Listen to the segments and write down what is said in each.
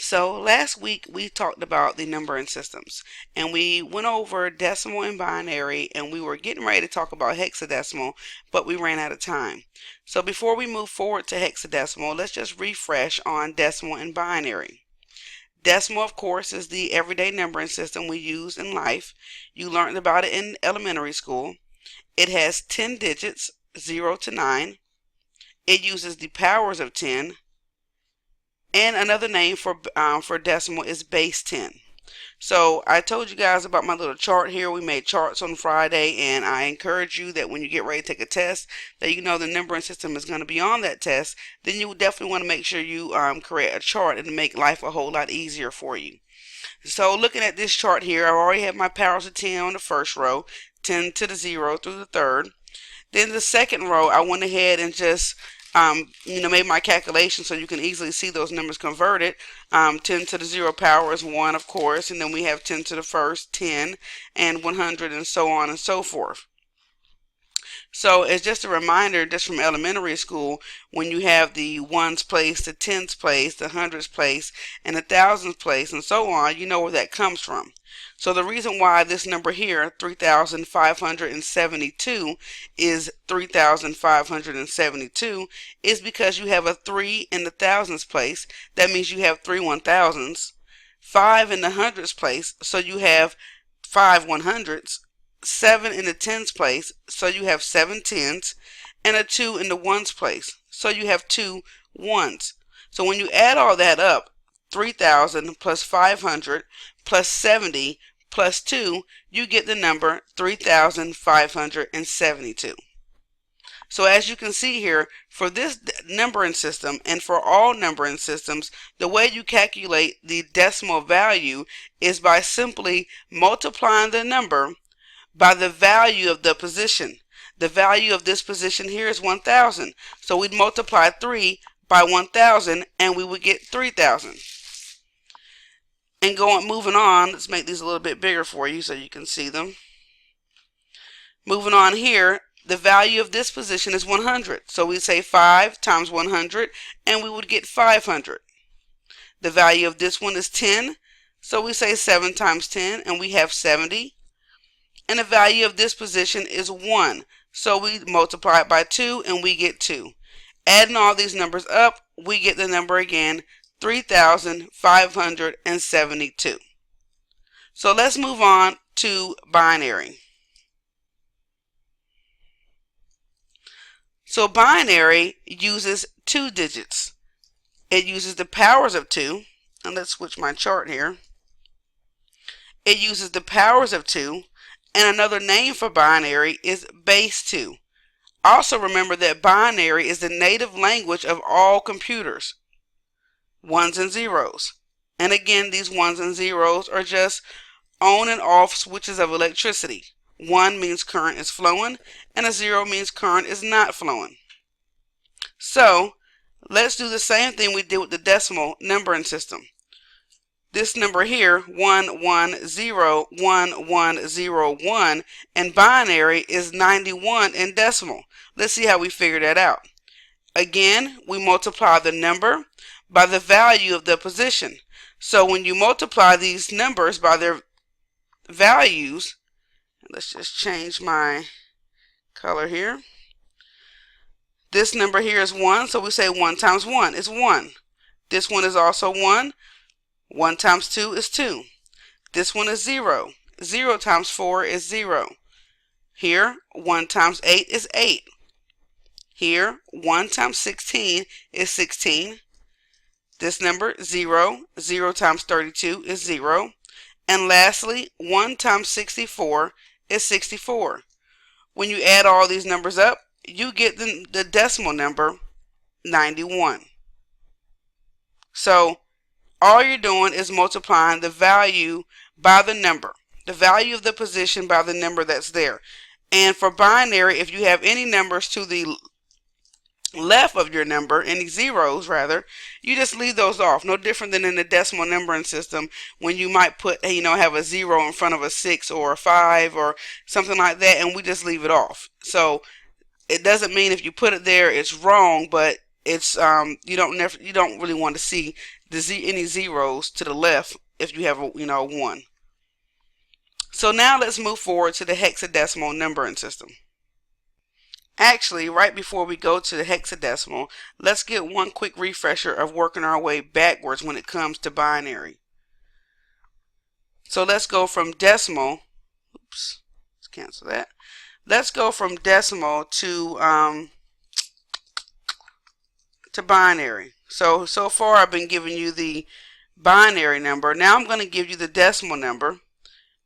So last week we talked about the numbering systems and we went over decimal and binary, and we were getting ready to talk about hexadecimal, but we ran out of time. So before we move forward to hexadecimal, let's just refresh on decimal and binary. Decimal, of course, is the everyday numbering system we use in life. You learned about it in elementary school. It has 10 digits, 0 to 9. It uses the powers of 10. And another name for decimal is base 10. So I told you guys about my little chart here. We made charts on Friday, and I encourage you that when you get ready to take a test, that you know the numbering system is going to be on that test. Then you definitely want to make sure you create a chart and make life a whole lot easier for you. So looking at this chart here, I already have my powers of 10 on the first row, 10 to the 0 through the third. Then the second row, I went ahead and just made my calculation so you can easily see those numbers converted. 10 to the 0 power is 1, of course, and then we have 10 to the first, 10, and 100, and so on and so forth. So it's just a reminder, just from elementary school, when you have the ones place, the tens place, the hundreds place, and the thousands place, and so on, you know where that comes from. So the reason why this number here, 3,572, is 3,572 is because you have a 3 in the thousands place. That means you have 3 1,000s. 5 in the hundreds place, so you have 5 100s. 7 in the tens place, so you have 7 tens, and a 2 in the ones place, so you have 2 ones. So when you add all that up, 3,000 plus 500 plus 70 plus 2, you get the number 3,572. So as you can see here, for this numbering system and for all numbering systems, the way you calculate the decimal value is by simply multiplying the number by the value of the position. The value of this position here is 1,000. So we'd multiply 3 by 1,000 and we would get 3,000. And moving on, let's make these a little bit bigger for you so you can see them. Moving on here, the value of this position is 100. So we say 5 times 100 and we would get 500. The value of this one is 10. So we say 7 times 10 and we have 70. And the value of this position is 1. So we multiply it by 2 and we get 2. Adding all these numbers up, we get the number again, 3,572. So let's move on to binary. So binary uses 2 digits. It uses the powers of 2. And let's switch my chart here. It uses the powers of 2. And another name for binary is base 2. Also remember that binary is the native language of all computers. Ones and zeros. And again, these ones and zeros are just on and off switches of electricity. 1 means current is flowing, and a 0 means current is not flowing. So let's do the same thing we did with the decimal numbering system. This number here, 1101101, and binary is 91 in decimal. Let's see how we figure that out. Again, we multiply the number by the value of the position. So when you multiply these numbers by their values, let's just change my color here. This number here is 1, so we say 1 times 1 is 1. This one is also 1. 1 times 2 is 2. This one is 0. 0 times 4 is 0. Here, 1 times 8 is 8. Here, 1 times 16 is 16. This number, 0. 0 times 32 is 0. And lastly, 1 times 64 is 64. When you add all these numbers up, you get the decimal number, 91. So all you're doing is multiplying the value by the number, the value of the position by the number that's there. And for binary, if you have any numbers to the left of your number, any zeros rather, you just leave those off. No different than in the decimal numbering system when you might put, have a 0 in front of a 6 or a 5 or something like that, and we just leave it off. So it doesn't mean if you put it there it's wrong, but it's you don't really want to see any zeros to the left if you have a 1. So now let's move forward to the hexadecimal numbering system. Actually, right before we go to the hexadecimal, let's get one quick refresher of working our way backwards when it comes to binary. So let's go from decimal. Oops, let's cancel that. Let's go from decimal to binary. So far I've been giving you the binary number. Now I'm going to give you the decimal number,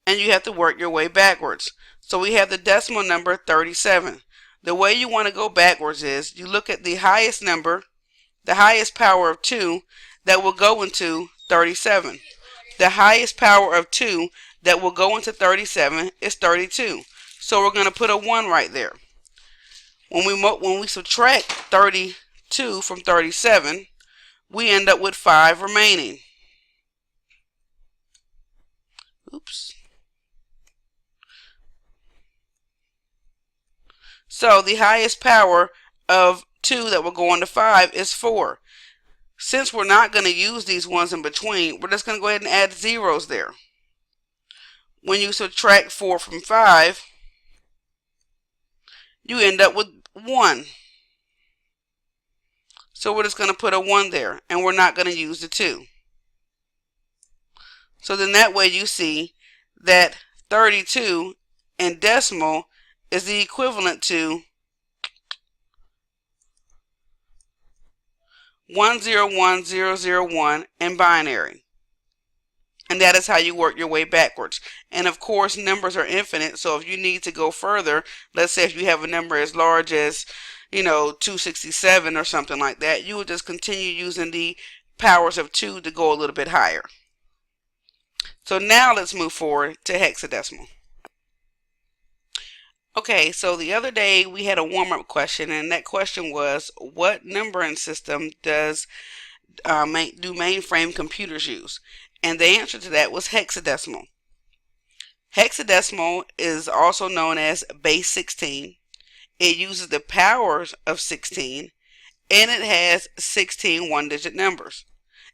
and you have to work your way backwards. So we have the decimal number 37. The way you want to go backwards is you look at the highest number, the highest power of 2 that will go into 37. The highest power of 2 that will go into 37 is 32. So we're going to put a 1 right there. When we subtract 32 from 37, we end up with 5 remaining. Oops. So the highest power of 2 that will go into 5 is 4. Since we're not going to use these ones in between, we're just going to go ahead and add zeros there. When you subtract 4 from 5, you end up with 1. So we're just going to put a 1 there, and we're not going to use the 2. So then that way you see that 32 in decimal is the equivalent to 101001 in binary. And that is how you work your way backwards. And of course, numbers are infinite, so if you need to go further, let's say if you have a number as large as 267 or something like that, you would just continue using the powers of 2 to go a little bit higher. So now let's move forward to hexadecimal. Okay, so the other day we had a warm-up question, and that question was, what numbering system do mainframe computers use? And the answer to that was hexadecimal. Hexadecimal is also known as base 16. It uses the powers of 16, and it has 16 one-digit numbers.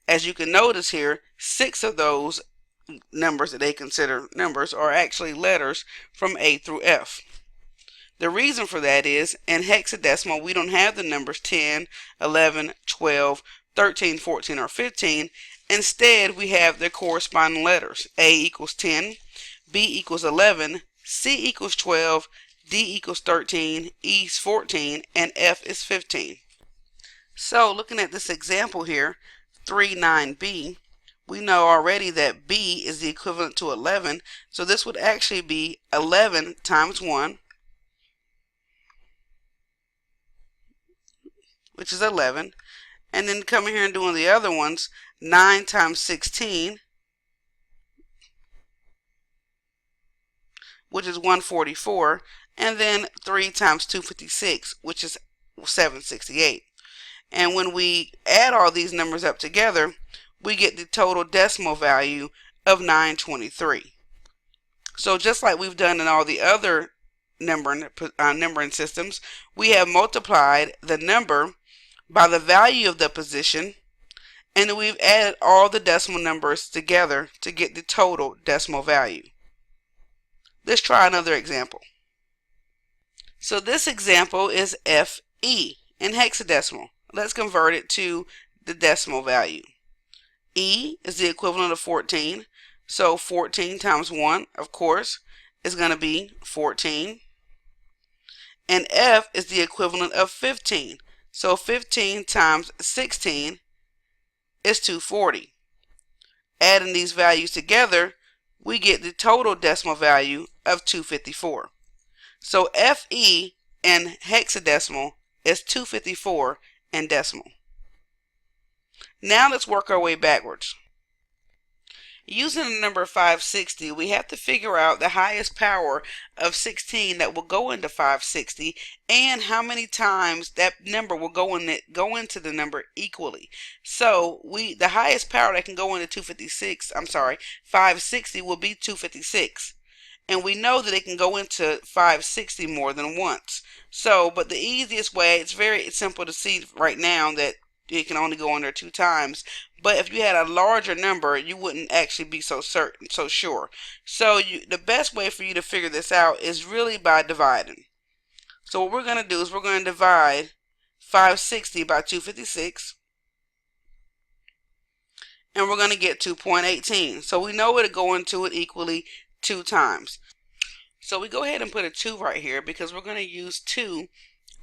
As you can notice here, 6 of those numbers that they consider numbers are actually letters from A through F. The reason for that is in hexadecimal we don't have the numbers 10, 11, 12, 13, 14, or 15. Instead, we have their corresponding letters. A equals 10, B equals 11, C equals 12, D equals 13, E is 14, and F is 15. So looking at this example here, 39B, we know already that B is the equivalent to 11, so this would actually be 11 times 1, which is 11, and then coming here and doing the other ones, 9 times 16, which is 144, and then 3 times 256, which is 768. And when we add all these numbers up together, we get the total decimal value of 923. So just like we've done in all the other numbering systems, we have multiplied the number by the value of the position, and then we've added all the decimal numbers together to get the total decimal value. Let's try another example. So this example is FE in hexadecimal. Let's convert it to the decimal value. E is the equivalent of 14, so 14 times 1, of course, is going to be 14. And F is the equivalent of 15, so 15 times 16 is 240. Adding these values together, we get the total decimal value of 254. So FE in hexadecimal is 254 in decimal. Now let's work our way backwards. Using the number 560, we have to figure out the highest power of 16 that will go into 560 and how many times that number will go into the number equally. So the highest power that can go into 560 will be 256. And we know that it can go into 560 more than once. But the easiest way, it's very simple to see right now that it can only go in there 2 times. But if you had a larger number, you wouldn't actually be so certain, so sure. So the best way for you to figure this out is really by dividing. So what we're going to do is we're going to divide 560 by 256. And we're going to get 2.18. So we know it'll go into it equally 2 times. So we go ahead and put a 2 right here because we're going to use 2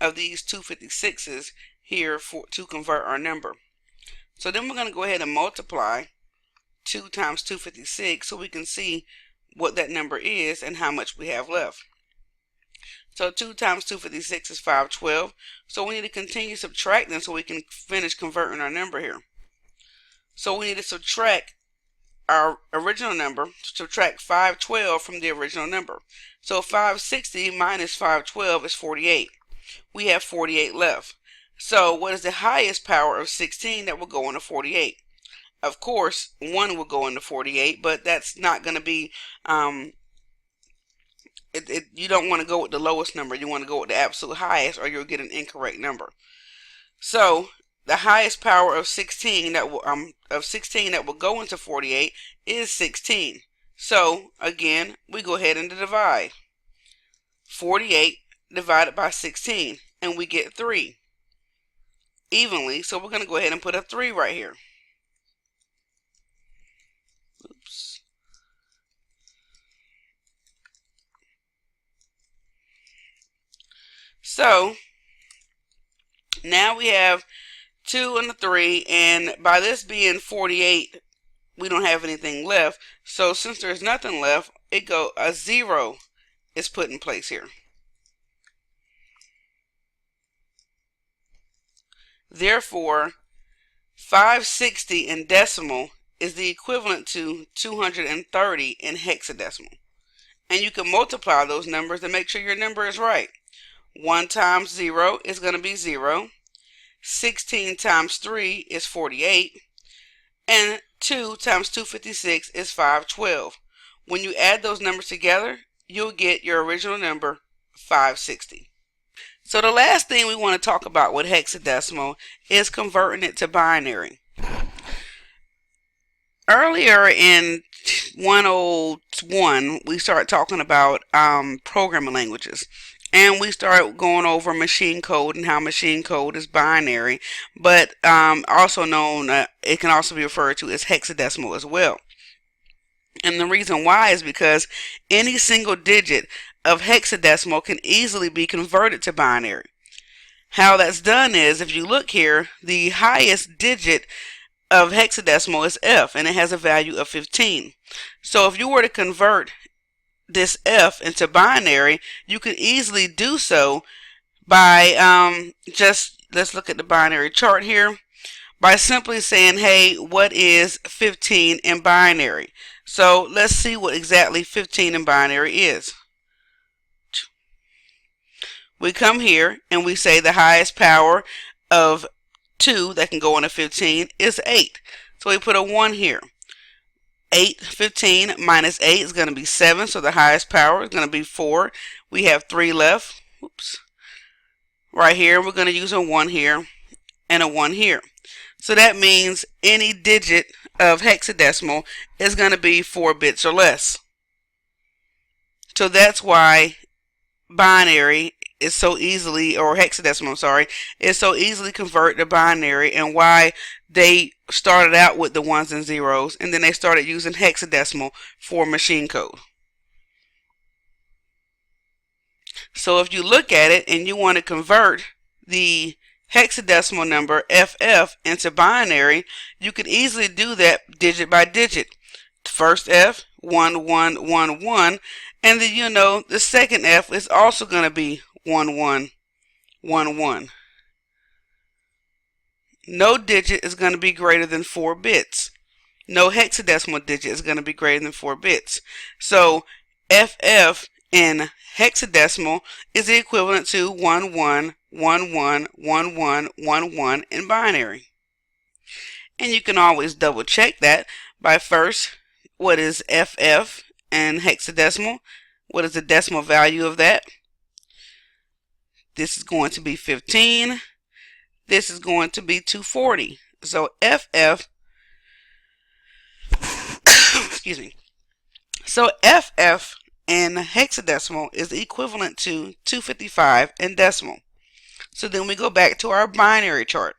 of these 256s here to convert our number. So then we're going to go ahead and multiply 2 times 256 so we can see what that number is and how much we have left. So 2 times 256 is 512. So we need to continue subtracting so we can finish converting our number here. So we need to subtract our original number, subtract 512 from the original number. So 560 minus 512 is 48. We have 48 left. So what is the highest power of 16 that will go into 48? Of course, 1 will go into 48, but that's not going to be, you don't want to go with the lowest number. You want to go with the absolute highest or you'll get an incorrect number. So the highest power of 16 that will go into 48 is 16. So again, we go ahead and divide 48 divided by 16, and we get 3 evenly. So we're going to go ahead and put a 3 right here. Oops. So now we have 2 and a 3, and by this being 48, we don't have anything left. So since there's nothing left, a 0 is put in place here. Therefore, 560 in decimal is the equivalent to 230 in hexadecimal. And you can multiply those numbers to make sure your number is right. 1 times 0 is going to be 0. 16 times 3 is 48. And 2 times 256 is 512. When you add those numbers together, you'll get your original number, 560. So the last thing we want to talk about with hexadecimal is converting it to binary. Earlier in 101, we started talking about programming languages. And we started going over machine code and how machine code is binary, but also known, it can also be referred to as hexadecimal as well. And the reason why is because any single digit of hexadecimal can easily be converted to binary. How that's done is, if you look here, the highest digit of hexadecimal is F, and it has a value of 15. So if you were to convert this F into binary, you could easily do so by let's look at the binary chart here, by simply saying, hey, what is 15 in binary? So let's see what exactly 15 in binary is. We come here and we say the highest power of 2 that can go into 15 is 8. So we put a 1 here. 15 minus 8 is going to be 7, so the highest power is going to be 4. We have 3 left. Oops. Right here, we're going to use a 1 here and a 1 here. So that means any digit of hexadecimal is going to be 4 bits or less. So that's why binary is so easily, or hexadecimal, I'm sorry, is so easily converted to binary, and why they started out with the 1s and 0s and then they started using hexadecimal for machine code. So if you look at it and you want to convert the hexadecimal number FF into binary, you could easily do that digit by digit. First F, 1 1 1 1, and then you know the second F is also going to be 1 1 1 1. No digit is going to be greater than 4 bits. No hexadecimal digit is going to be greater than 4 bits. So FF in hexadecimal is the equivalent to 1 1 1 1 1 1 1 1 in binary. And you can always double check that by first, what is FF in hexadecimal? What is the decimal value of that? This is going to be 15. This is going to be 240. So FF excuse me. So FF in hexadecimal is equivalent to 255 in decimal. So then we go back to our binary chart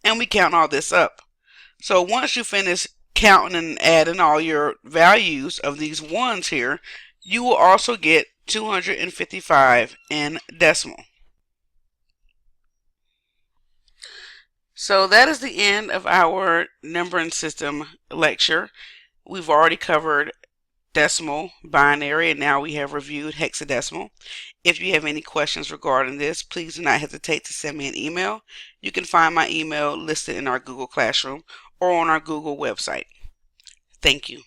and we count all this up. So once you finish counting and adding all your values of these ones here, you will also get 255 in decimal. So that is the end of our numbering system lecture. We've already covered decimal, binary, and now we have reviewed hexadecimal. If you have any questions regarding this, please do not hesitate to send me an email. You can find my email listed in our Google Classroom or on our Google website. Thank you.